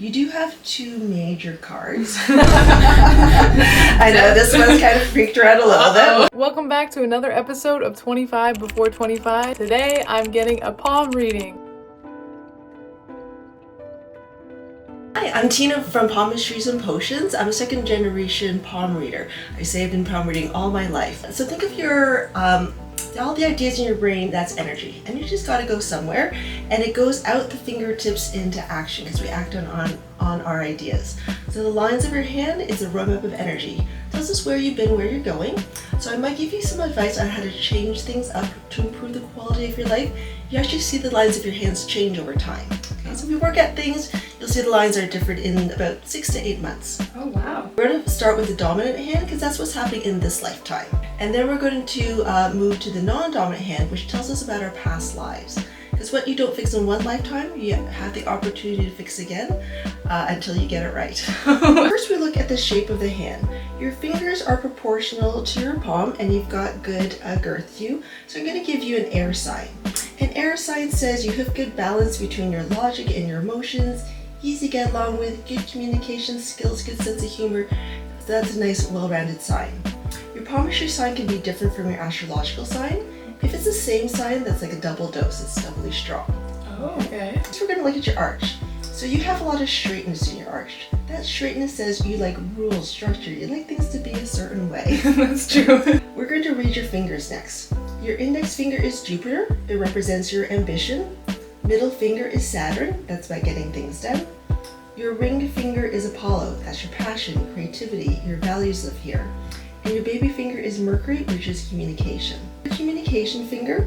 You do have two major cards. I know this one's kind of freaked her out a little bit. Welcome back to another episode of 25 Before 25. Today I'm getting a palm reading. Hi, I'm Tina from Palmistries and Potions. I'm a second generation palm reader. I say I've been palm reading all my life. So think of your all the ideas in your brain, that's energy. And you just gotta go somewhere. And it goes out the fingertips into action because we act on our ideas. So the lines of your hand is a roadmap of energy. It tells us where you've been, where you're going. So I might give you some advice on how to change things up to improve the quality of your life. You actually see the lines of your hands change over time. Okay, so if we work at things, you'll see the lines are different in about 6 to 8 months. Oh wow. We're going to start with the dominant hand because that's what's happening in this lifetime. And then we're going to move to the non-dominant hand, which tells us about our past lives. Because what you don't fix in one lifetime, you have the opportunity to fix again until you get it right. First, we look at the shape of the hand. Your fingers are proportional to your palm and you've got good girth to you. So I'm going to give you an air sign. An air sign says you have good balance between your logic and your emotions, easy to get along with, good communication skills, good sense of humor. So that's a nice, well-rounded sign. Your palmistry sign can be different from your astrological sign. If it's the same sign, that's like a double dose. It's doubly strong. Oh, okay. So we're going to look at your arch. So you have a lot of straightness in your arch. That straightness says you like rules, structure. You like things to be a certain way. That's true. We're going to read your fingers next. Your index finger is Jupiter. It represents your ambition. Middle finger is Saturn. That's about getting things done. Your ring finger is Apollo. That's your passion, creativity, your values live here. And your baby finger is Mercury, which is communication. Your communication finger,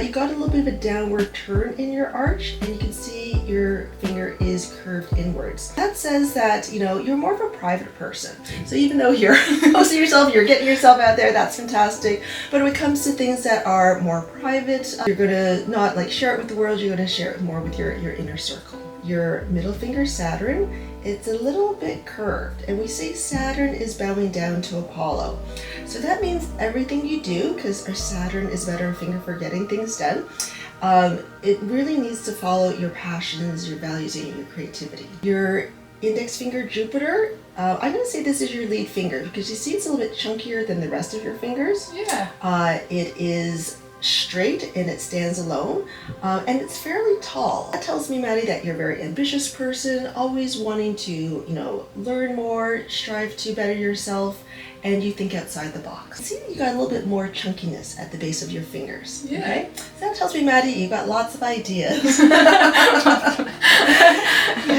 you got a little bit of a downward turn in your arch, and you can see your finger is curved inwards. That says that, you're more of a private person. So even though you're posting yourself, you're getting yourself out there, that's fantastic. But when it comes to things that are more private, you're gonna not like share it with the world, you're gonna share it more with your inner circle. Your middle finger, Saturn, it's a little bit curved, and we say Saturn is bowing down to Apollo. So that means everything you do, because our Saturn is about our finger for getting things done, it really needs to follow your passions, your values, and your creativity. Your index finger, Jupiter, I'm going to say this is your lead finger, because you see it's a little bit chunkier than the rest of your fingers. Yeah. It is straight and it stands alone, and it's fairly tall. That tells me, Maddie, that you're a very ambitious person, always wanting to, learn more, strive to better yourself, and you think outside the box. See, you got a little bit more chunkiness at the base of your fingers. Yeah. Okay? So that tells me, Maddie, you got lots of ideas. Yeah,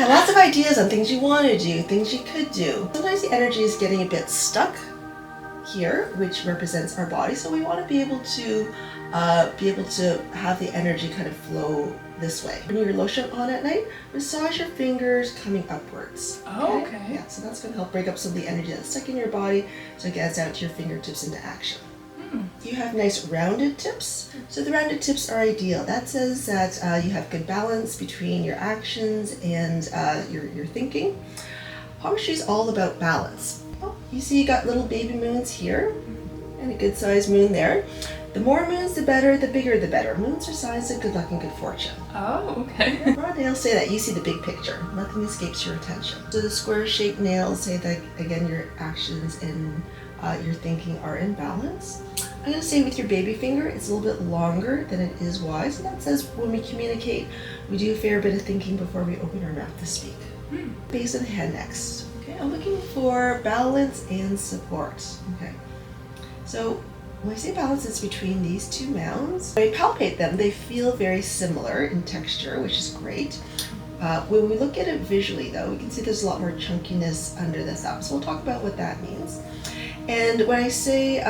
lots of ideas on things you want to do, things you could do. Sometimes the energy is getting a bit stuck here, which represents our body, so we want to be able to have the energy kind of flow this way. When your lotion on at night, massage your fingers coming upwards. Oh, okay. Yeah, so that's going to help break up some of the energy that's stuck in your body, so it gets out to your fingertips into action. You have nice rounded tips. So the rounded tips are ideal. That says that you have good balance between your actions and your thinking. Palmistry is all about balance. Oh, you see you got little baby moons here and a good sized moon there. The more moons, the better, the bigger, the better. Moons are signs of good luck and good fortune. Oh, okay. Raw nails say that you see the big picture. Nothing escapes your attention. So the square-shaped nails say that, again, your actions and your thinking are in balance. I'm going to say with your baby finger, it's a little bit longer than it is wise. And that says when we communicate, we do a fair bit of thinking before we open our mouth to speak. Base of the head next. Okay, I'm looking for balance and support. Okay. So when I say balance, it's between these two mounds. When I palpate them, they feel very similar in texture, which is great. When we look at it visually, though, we can see there's a lot more chunkiness under the thumb. So we'll talk about what that means. And when I say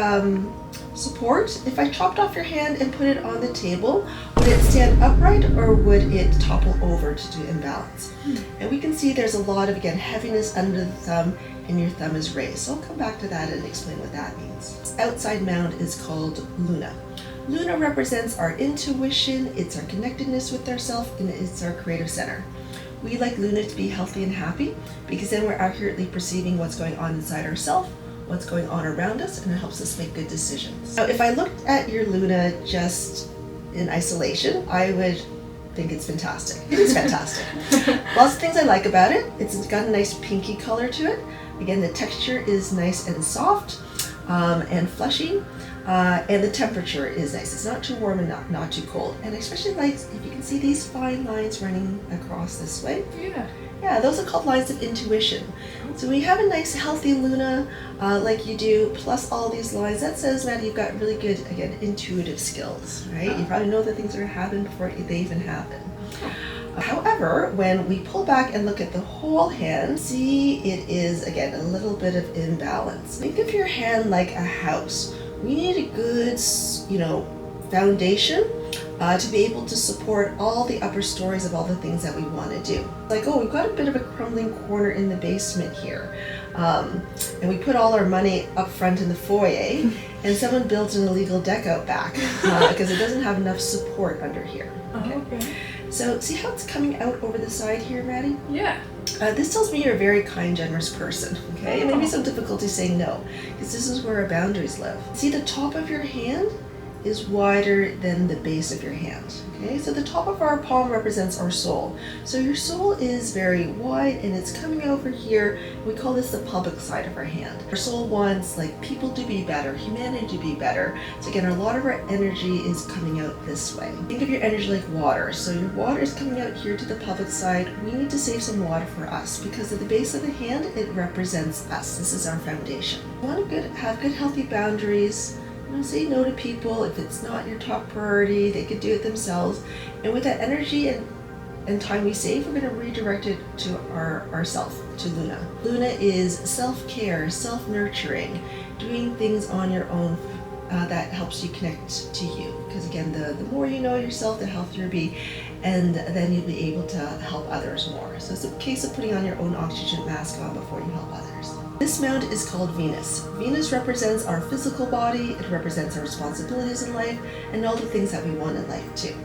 support, if I chopped off your hand and put it on the table, would it stand upright or would it topple over to do imbalance? And we can see there's a lot of, again, heaviness under the thumb, and your thumb is raised. So I'll come back to that and explain what that means. Outside mound is called Luna. Luna represents our intuition, it's our connectedness with ourselves, and it's our creative center. We like Luna to be healthy and happy because then we're accurately perceiving what's going on inside ourselves, what's going on around us, and it helps us make good decisions. Now, if I looked at your Luna just in isolation, I would think it's fantastic. It is fantastic. Lots of things I like about it. It's got a nice pinky color to it. Again, the texture is nice and soft and fleshy. And the temperature is nice. It's not too warm and not too cold. And I especially like, if you can see these fine lines running across this way. Yeah. Yeah, those are called lines of intuition. So when you have a nice healthy Luna like you do, plus all these lines, that says, Maddie, you've got really good, again, intuitive skills, right? You probably know that things are going to happen before they even happen. However, when we pull back and look at the whole hand, see it is, again, a little bit of imbalance. Think of your hand like a house. We need a good, foundation to be able to support all the upper stories of all the things that we want to do. Like, oh, we've got a bit of a crumbling corner in the basement here. And we put all our money up front in the foyer, and someone built an illegal deck out back because it doesn't have enough support under here. Okay. So see how it's coming out over the side here, Maddie? Yeah. This tells me you're a very kind, generous person, okay? And maybe some difficulty saying no, because this is where our boundaries live. See, the top of your hand is wider than the base of your hand, okay? So the top of our palm represents our soul. So your soul is very wide and it's coming over here. We call this the public side of our hand. Our soul wants like people to be better, humanity to be better. So again, a lot of our energy is coming out this way. Think of your energy like water. So your water is coming out here to the public side. We need to save some water for us because at the base of the hand, it represents us. This is our foundation. You want to have good, healthy boundaries. Say no to people. If it's not your top priority, they could do it themselves. And with that energy and time we save, we're going to redirect it to ourself, to Luna. Luna is self-care, self-nurturing, doing things on your own that helps you connect to you. Because again, the more you know yourself, the healthier you'll be, and then you'll be able to help others more. So it's a case of putting on your own oxygen mask on before you help others. This mount is called Venus. Venus represents our physical body, it represents our responsibilities in life, and all the things that we want in life too.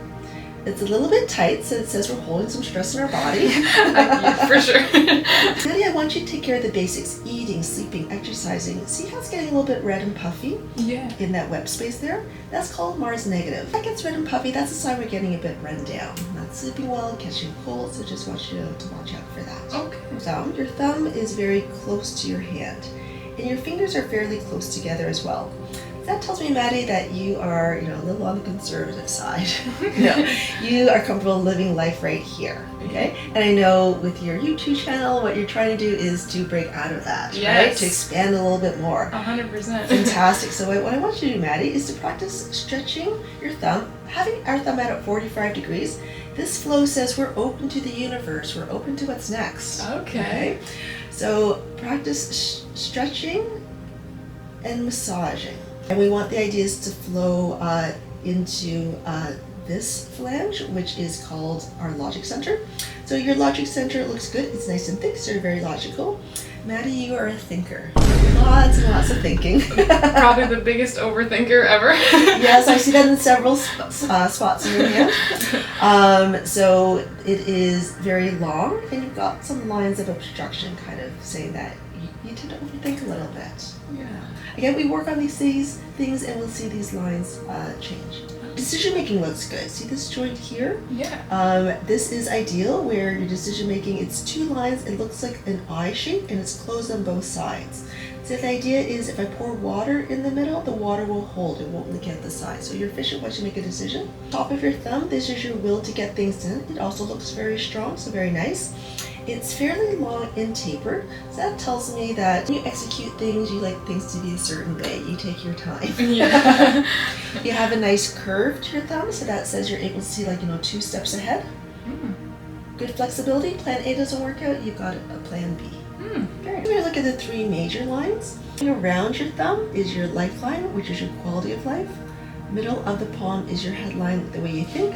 It's a little bit tight, so it says we're holding some stress in our body. Yeah, for sure. Maddie, I want you to take care of the basics: eating, sleeping, exercising. See how it's getting a little bit red and puffy? Yeah. In that web space there? That's called Mars negative. If that gets red and puffy, that's a sign we're getting a bit run down. Not sleeping well, catching cold, so just want you to watch out for that. Okay. Your thumb is very close to your hand, and your fingers are fairly close together as well. That tells me, Maddie, that you are, a little on the conservative side. You are comfortable living life right here, okay? And I know with your YouTube channel, what you're trying to do is to break out of that, right? To expand a little bit more. 100%. Fantastic. So what I want you to do, Maddie, is to practice stretching your thumb, having our thumb out at 45 degrees. This flow says we're open to the universe. We're open to what's next. Okay. So practice stretching and massaging. And we want the ideas to flow into this phalange, which is called our logic center. So your logic center looks good. It's nice and thick, so you're very logical. Maddie, you are a thinker. Lots and lots of thinking. Probably the biggest overthinker ever. Yes, I see that in several spots in your hand. So it is very long, and you've got some lines of obstruction kind of saying that you tend to overthink a little bit. Yeah. Again, we work on these things and we'll see these lines change. Decision making looks good. See this joint here? Yeah. This is ideal where your decision making, it's two lines, it looks like an I shape and it's closed on both sides. So the idea is if I pour water in the middle, the water will hold, it won't leak at the sides. So you're efficient once you make a decision. Top of your thumb, this is your will to get things done. It also looks very strong, so very nice. It's fairly long and tapered, so that tells me that when you execute things, you like things to be a certain way. You take your time. Yeah. You have a nice curve to your thumb, so that says you're able to see 2 steps ahead. Good flexibility. Plan A doesn't work out, you've got a plan B. Okay. We're going to look at the 3 major lines. Around your thumb is your lifeline, which is your quality of life. Middle of the palm is your headline, the way you think.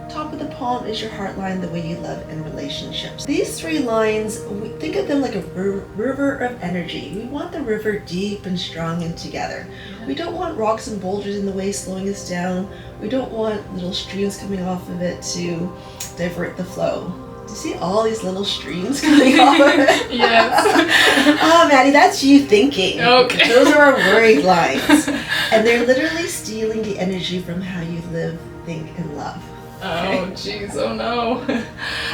Top of the palm is your heart line, the way you love and relationships. These 3 lines, we think of them like a river of energy. We want the river deep and strong and together. We don't want rocks and boulders in the way slowing us down. We don't want little streams coming off of it to divert the flow. Do you see all these little streams coming off of it? Yes. Oh, Maddie, that's you thinking. Okay. Those are our worried lines. And they're literally stealing the energy from how you live, think, and love. Oh, jeez. Oh, no.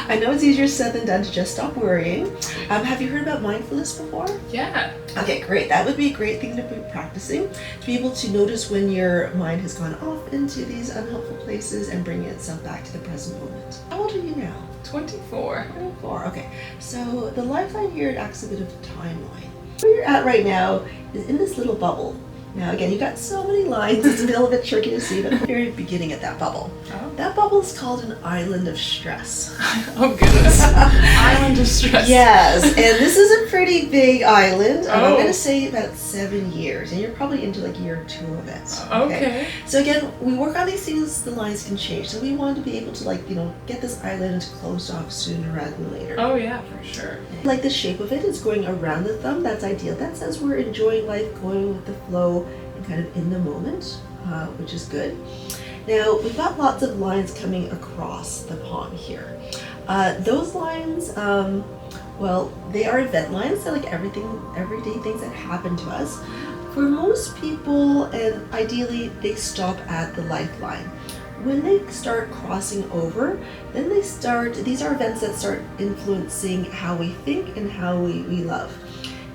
I know it's easier said than done to just stop worrying. Have you heard about mindfulness before? Yeah. Okay, great. That would be a great thing to be practicing, to be able to notice when your mind has gone off into these unhelpful places and bring itself back to the present moment. How old are you now? 24. 24. Okay, so the lifeline here, it acts a bit of a timeline. Where you're at right now is in this little bubble. Now again, you've got so many lines, it's a little bit tricky to see, but at the very beginning of that bubble. Oh. That bubble is called an island of stress. Oh, goodness. Island of stress. Yes, and this is a pretty big island. I'm Oh. going to say about 7 years, and you're probably into like year 2 of it. Okay. So again, we work on these things, the lines can change. So we want to be able to get this island closed off sooner rather than later. Oh, yeah, for sure. Like the shape of it is going around the thumb, that's ideal. That says we're enjoying life, going with the flow, and kind of in the moment, which is good. Now, we've got lots of lines coming across the palm here. Those lines, well, they are event lines. They're like everyday things that happen to us. For most people, and ideally, they stop at the lifeline. When they start crossing over, then these are events that start influencing how we think and how we love.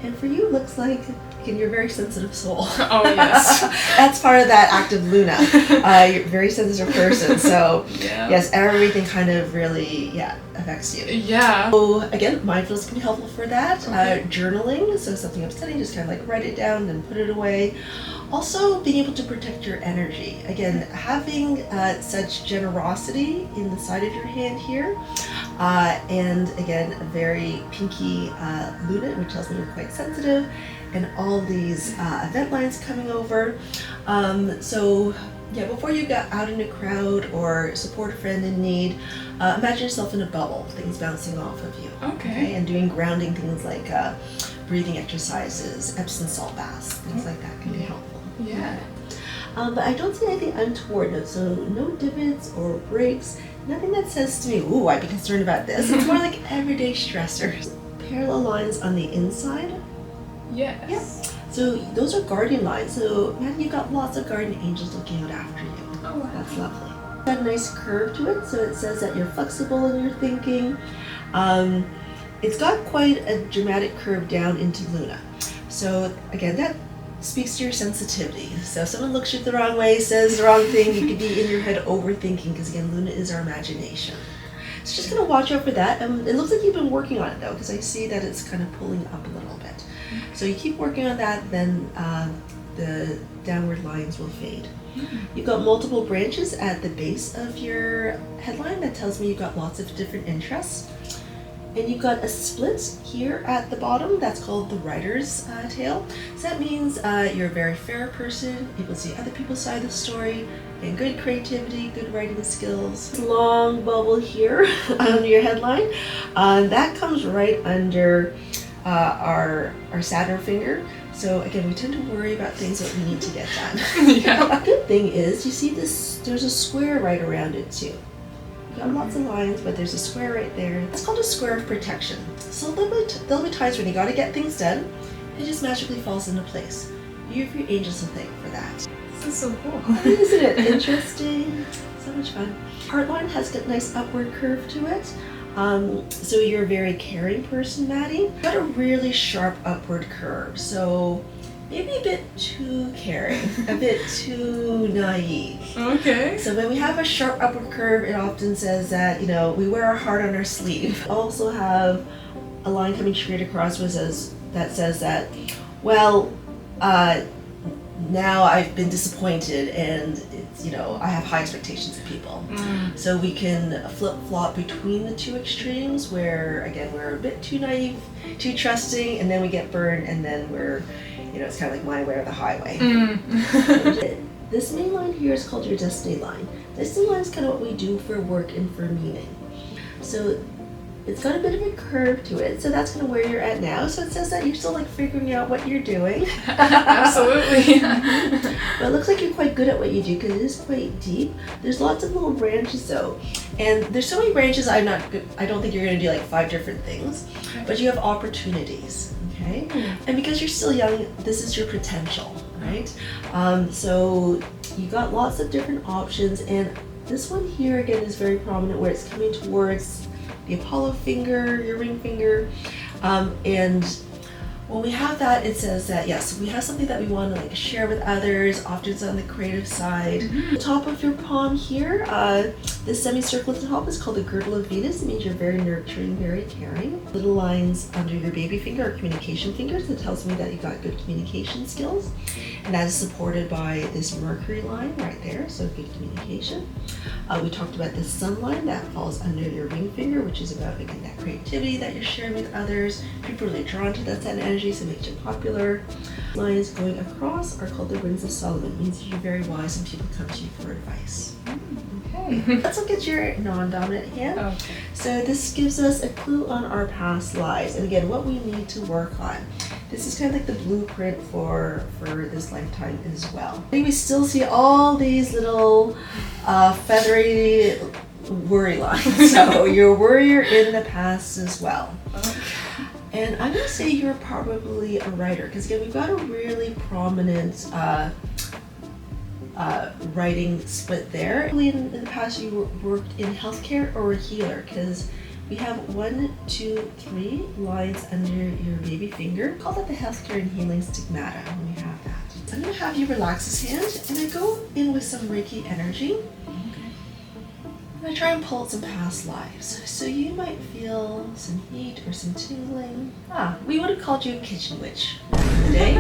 And for you, it looks like, again, you're a very sensitive soul. Oh, yes. That's part of that active Luna. You're a very sensitive person, so Yeah. yes, everything kind of really, affects you. Yeah. So again, mindfulness can be helpful for that. Okay. Journaling, so something upsetting, just kind of like write it down, then put it away. Also, being able to protect your energy. Again, having such generosity in the side of your hand here, and again, a very pinky Luna, which tells me you're quite sensitive, and all these event lines coming over. So yeah, before you get out in a crowd or support a friend in need, imagine yourself in a bubble, things bouncing off of you. Okay. And doing grounding things like breathing exercises, Epsom salt baths, things like that can be helpful. Yeah. But I don't see anything untoward, so no divots or breaks, nothing that says to me, ooh, I'd be concerned about this. It's more like everyday stressors. Parallel lines on the inside. Yes. So those are guardian lines. So imagine you've got lots of guardian angels looking out after you. Oh, wow. That's lovely. Got a nice curve to it, so it says that you're flexible in your thinking. It's got quite a dramatic curve down into Luna. So again, that speaks to your sensitivity. So if someone looks you the wrong way, says the wrong thing, you could be in your head overthinking, because again, Luna is our imagination. So just gonna watch out for that. It looks like you've been working on it though, because I see that it's kind of pulling up a little bit. So you keep working on that, then the downward lines will fade. You've got multiple branches at the base of your headline. That tells me you've got lots of different interests. And you've got a split here at the bottom. That's called the writer's tail. So that means you're a very fair person, able to see other people's side of the story, and good creativity, good writing skills. Long bubble here on your headline. That comes right under our Saturn finger. So again, we tend to worry about things that we need to get done. Yeah. A good thing is, you see this, there's a square right around it too. You've got lots of lines, but there's a square right there. It's called a square of protection. So there'll be times when you gotta get things done, and it just magically falls into place. You have your angels to thank for that. This is so cool. Isn't it interesting? So much fun. Heartline has got a nice upward curve to it. So you're a very caring person, Maddie. You've got a really sharp upward curve, so maybe a bit too caring, a bit too naive. Okay. So when we have a sharp upward curve, it often says that, we wear our heart on our sleeve. Also have a line coming straight across that says that, well, now I've been disappointed, and it's, I have high expectations of people. So we can flip-flop between the two extremes where, again, we're a bit too naive, too trusting, and then we get burned, and then we're, it's kind of like my way or the highway. This main line here is called your destiny line. Destiny line is kind of what we do for work and for meaning. So it's got a bit of a curve to it, so that's kind of where you're at now. So it says that you're still figuring out what you're doing. Absolutely. But it looks like you're quite good at what you do, because it is quite deep. There's lots of little branches though, and there's so many branches. I don't think you're going to do like 5 different things, but you have opportunities. Okay, and because you're still young, this is your potential, right? So you got lots of different options, and This one here again is very prominent where it's coming towards the Apollo finger, your ring finger, and when we have that, it says that yes, we have something that we want to like share with others. Often it's on the creative side. The top of your palm here, this semicircle at the top is called the girdle of Venus. It means you're very nurturing, very caring. Little lines under your baby finger are communication fingers. That tells me that you got good communication skills, and that is supported by this Mercury line right there. So good communication. We talked about this sun line that falls under your ring finger, which is about again that creativity that you're sharing with others. People are really drawn to that energy, so it makes you popular. Lines going across are called the Winds of Solomon. It means you're very wise and people come to you for advice. Okay, let's look at your non-dominant hand. Okay. So this gives us a clue on our past lives, and again, what we need to work on. This is kind of like the blueprint for this lifetime as well. We still see all these little feathery worry lines. So you're a worrier in the past as well. Okay. And I'm going to say you're probably a writer, because again, we've got a really prominent writing split there. In the past, you worked in healthcare or a healer, because we have 1, 2, 3 lines under your baby finger. Call that the healthcare and healing stigmata when we have that. I'm going to have you relax this hand, and I go in with some Reiki energy. I try and pull out some past lives. So you might feel some heat or some tingling. We would have called you a kitchen witch back in the day.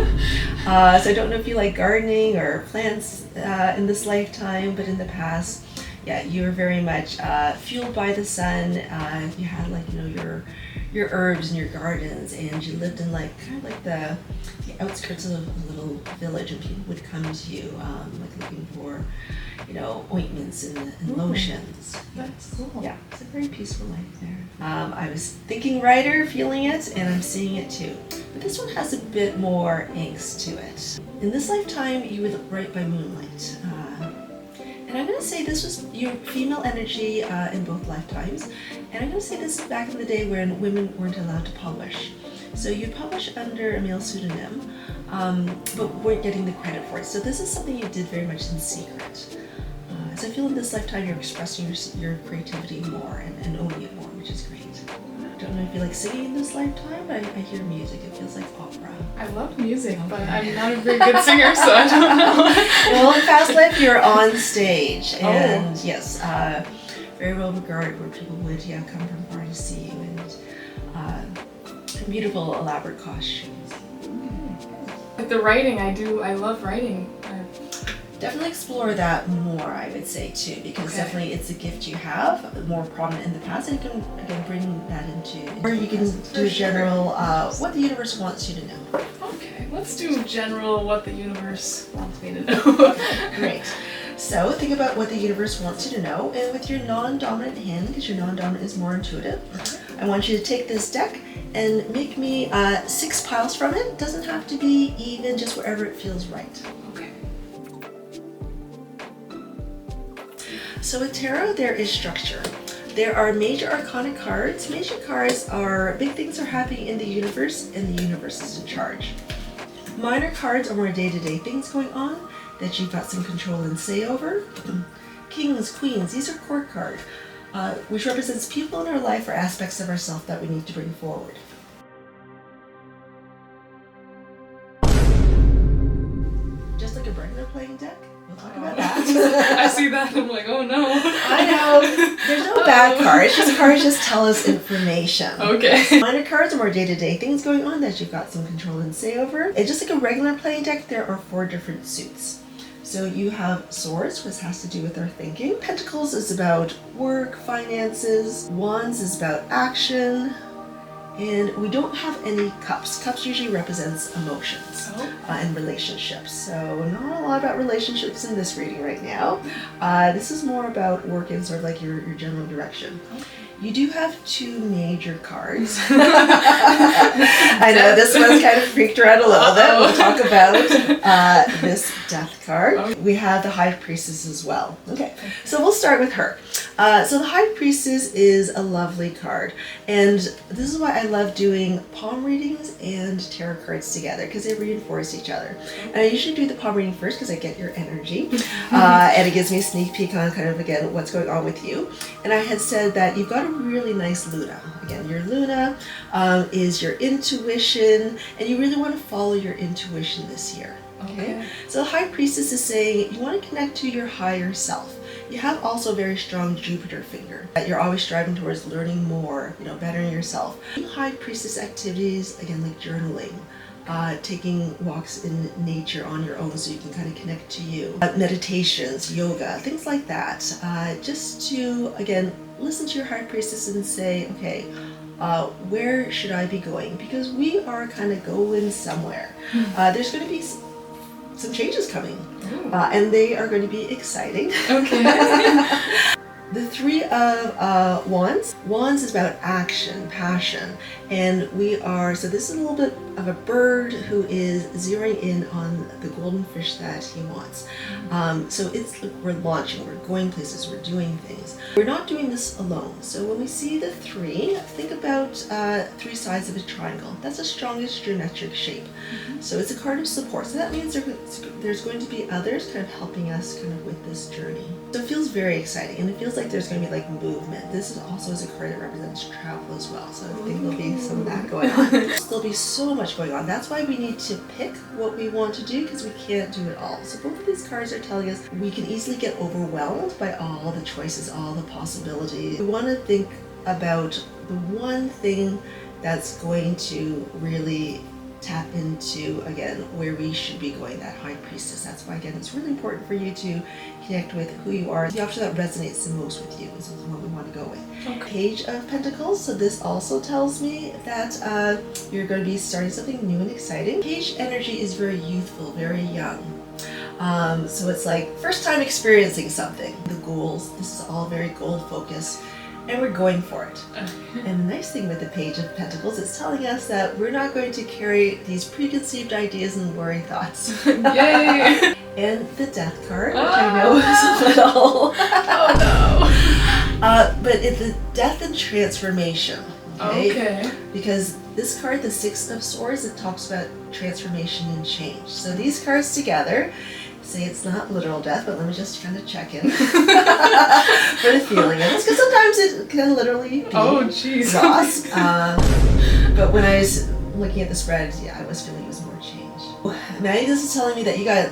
So I don't know if you like gardening or plants in this lifetime, but in the past, yeah, you were very much fueled by the sun. You had like, you know, your herbs and your gardens, and you lived in like kind of like the outskirts of a little village, and people would come to you like looking for, you know, ointments and lotions. That's cool. Yeah, it's a very peaceful life there. I was thinking writer, feeling it, and I'm seeing it too. But this one has a bit more angst to it. In this lifetime, you would write by moonlight. And I'm going to say this was your female energy in both lifetimes. And I'm going to say this is back in the day when women weren't allowed to publish. So you publish under a male pseudonym, but weren't getting the credit for it. So this is something you did very much in secret. So I feel in this lifetime you're expressing your creativity more and owning it more, which is great. I don't know if you like singing in this lifetime, but I hear music. It feels like opera. I love music, but I'm not a very good singer, so I don't know. Well, in past life, you're on stage, and yes, very well regarded, where people would come from far to see you, and beautiful, elaborate costumes. With the writing, I love writing. Definitely explore that more, I would say, too, because definitely it's a gift you have, more prominent in the past, and you can again bring that into, or you can do a general, what the universe wants you to know. Okay, let's do general what the universe wants me to know. Great. So think about what the universe wants you to know, and with your non-dominant hand, because your non-dominant is more intuitive, I want you to take this deck and make me 6 piles from it. It doesn't have to be even, just wherever it feels right. Okay. So with tarot, there is structure. There are major arcana cards. Major cards are big things are happening in the universe, and the universe is in charge. Minor cards are more day-to-day things going on that you've got some control and say over. Kings, queens, these are court cards, which represents people in our life or aspects of ourselves that we need to bring forward. Just like a regular playing deck. We'll talk about that. I see that and I'm like, oh no. I know. There's no bad cards. Cards just tell us information. Okay. Minor cards are more day-to-day things going on that you've got some control and say over. It's just like a regular playing deck. There are 4 different suits. So you have swords, which has to do with our thinking. Pentacles is about work, finances. Wands is about action. And we don't have any cups. Cups usually represents emotions and relationships. So not a lot about relationships in this reading right now. This is more about work and sort of like your general direction. You do have 2 major cards. I know this one's kind of freaked her out a little bit. We'll talk about this death card. We have the High Priestess as well. Okay, so we'll start with her. So the High Priestess is a lovely card, and this is why I love doing palm readings and tarot cards together, because they reinforce each other. And I usually do the palm reading first because I get your energy, and it gives me a sneak peek on kind of, again, what's going on with you. And I had said that you've got a really nice Luna. Again, your Luna is your intuition, and you really want to follow your intuition this year. Okay? So the High Priestess is saying you want to connect to your higher self. You have also a very strong Jupiter finger. You're always striving towards learning more, bettering yourself. High Priestess activities, again, like journaling, taking walks in nature on your own so you can kind of connect to you. Meditations, yoga, things like that. Just to, again, listen to your High Priestess and say, okay, where should I be going? Because we are kind of going somewhere. There's going to be some changes coming, and they are going to be exciting. Okay. The Three of Wands. Wands is about action, passion, and so this is a little bit of a bird who is zeroing in on the golden fish that he wants. So we're launching, we're going places, we're doing things. We're not doing this alone. So when we see the three, think about three sides of a triangle. That's the strongest geometric shape. So it's a card of support. So that means there's going to be others kind of helping us kind of with this journey. So it feels very exciting, and it feels like there's going to be like movement. This is also a card that represents travel as well. So I think there'll be some of that going on. There'll be so much going on. That's why we need to pick what we want to do, because we can't do it all. So both of these cards are telling us we can easily get overwhelmed by all the choices, all the possibilities. We want to think about the one thing that's going to really tap into, again, where we should be going, that High Priestess. That's why, again, it's really important for you to connect with who you are. The option that resonates the most with you is what we want to go with. Okay. Page of Pentacles. So this also tells me that you're going to be starting something new and exciting. Page energy is very youthful, very young. So it's like first time experiencing something. The goals, this is all very goal focused, and we're going for it. And the nice thing with the Page of Pentacles is telling us that we're not going to carry these preconceived ideas and worry thoughts. Yay! And the Death card, which I know is a little... Oh no! But it's the death and transformation. Okay. Because this card, the Six of Swords, it talks about transformation and change. So these cards together say it's not literal death, but let me just kind of check in for the feeling of this, because sometimes it can literally be loss. But when I was looking at the spread, I was feeling it was more change. Maddie, this is telling me that you got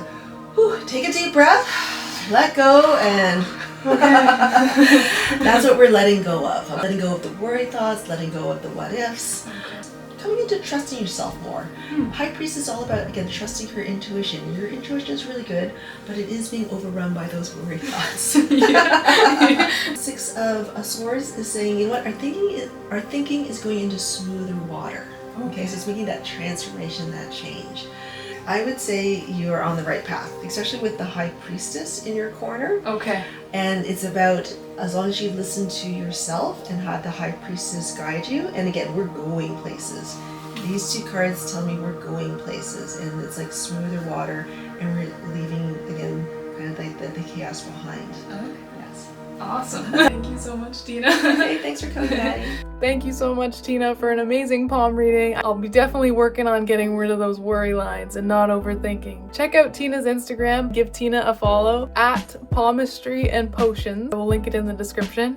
to take a deep breath, let go, and that's what we're letting go of. I'm letting go of the worry thoughts, letting go of the what ifs. Coming into trusting yourself more. High Priest is all about, again, trusting her intuition. Your intuition is really good, but it is being overrun by those worry thoughts. Six of Swords is saying, you know what, our thinking is going into smoother water. Okay, so it's making that transformation, that change. I would say you're on the right path, especially with the High Priestess in your corner. Okay. And it's about, as long as you listen to yourself and have the High Priestess guide you, and again, we're going places. These two cards tell me we're going places, and it's like smoother water, and we're leaving, again, kind of like the chaos behind. Okay. Yes. Awesome. Thank you so much, Tina. Okay, thanks for coming, Maddie. Thank you so much, Tina, for an amazing palm reading. I'll be definitely working on getting rid of those worry lines and not overthinking. Check out Tina's Instagram. Give Tina a follow at Palmistry and Potions. I will link it in the description.